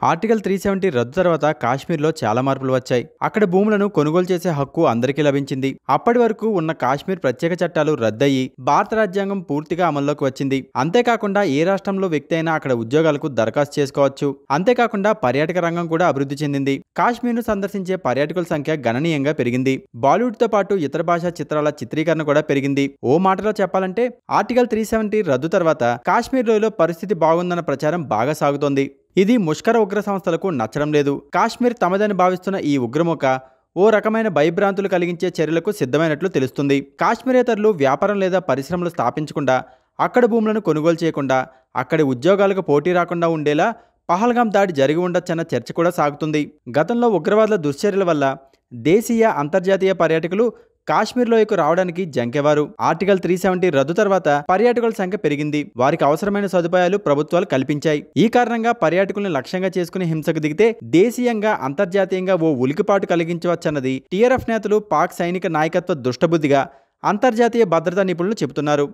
Article 370 రద్దు తర్వాత కాశ్మీర్లో చాలా మార్పులు వచ్చాయి. అక్కడ భూములను కొనుగోలు చేసే హక్కు అందరికీ లభించింది. అప్పటి వరకు ఉన్న కాశ్మీర్ ప్రత్యేక చట్టాలు రద్దయి భారత రాజ్యాంగం పూర్తిగా అమల్లోకి వచ్చింది. అంతేకాకుండా ఏ రాష్ట్రంలో వ్యక్తి అయినా అక్కడ ఉద్యోగాలకు దరఖాస్తు చేసుకోవచ్చు. అంతేకాకుండా పర్యాటక రంగం కూడా అభివృద్ధి చెందింది. కాశ్మీర్ను సందర్శించే పర్యాటకుల సంఖ్య గణనీయంగా పెరిగింది. బాలీవుడ్తో పాటు ఇతర భాషా చిత్రాల చిత్రీకరణ కూడా పెరిగింది. ఓ మాటలో చెప్పాలంటే ఆర్టికల్ 370 రద్దు తర్వాత కాశ్మీర్ లోయలో పరిస్థితి బాగుందన్న ప్రచారం బాగా సాగుతోంది. ఇది ముష్కర ఉగ్ర సంస్థలకు నచ్చడం లేదు. కాశ్మీర్ తమదని భావిస్తున్న ఈ ఉగ్రముఖ ఓ రకమైన భయభ్రాంతులు కలిగించే చర్యలకు సిద్ధమైనట్లు తెలుస్తుంది. కాశ్మీరేతరులు వ్యాపారం లేదా పరిశ్రమలు స్థాపించకుండా, అక్కడ భూములను కొనుగోలు చేయకుండా, అక్కడి ఉద్యోగాలకు పోటీ రాకుండా ఉండేలా పహల్గాం దాడి జరిగి ఉండొచ్చన్న చర్చ కూడా సాగుతుంది. గతంలో ఉగ్రవాదుల దుశ్చర్యల వల్ల దేశీయ, అంతర్జాతీయ పర్యాటకులు కాశ్మీర్లోయకు రావడానికి జంకెవారు. ఆర్టికల్ 370 రద్దు తర్వాత పర్యాటకుల సంఖ్య పెరిగింది. వారికి అవసరమైన సదుపాయాలు ప్రభుత్వాలు కల్పించాయి. ఈ కారణంగా పర్యాటకులను లక్ష్యంగా చేసుకుని హింసకు దిగితే దేశీయంగా, అంతర్జాతీయంగా ఓ ఉలికిపాటు కలిగించవచ్చన్నది టీఆర్ఎఫ్ నేతలు, పాక్ సైనిక నాయకత్వ దుష్టబుద్ధిగా అంతర్జాతీయ భద్రతా నిపుణులు చెబుతున్నారు.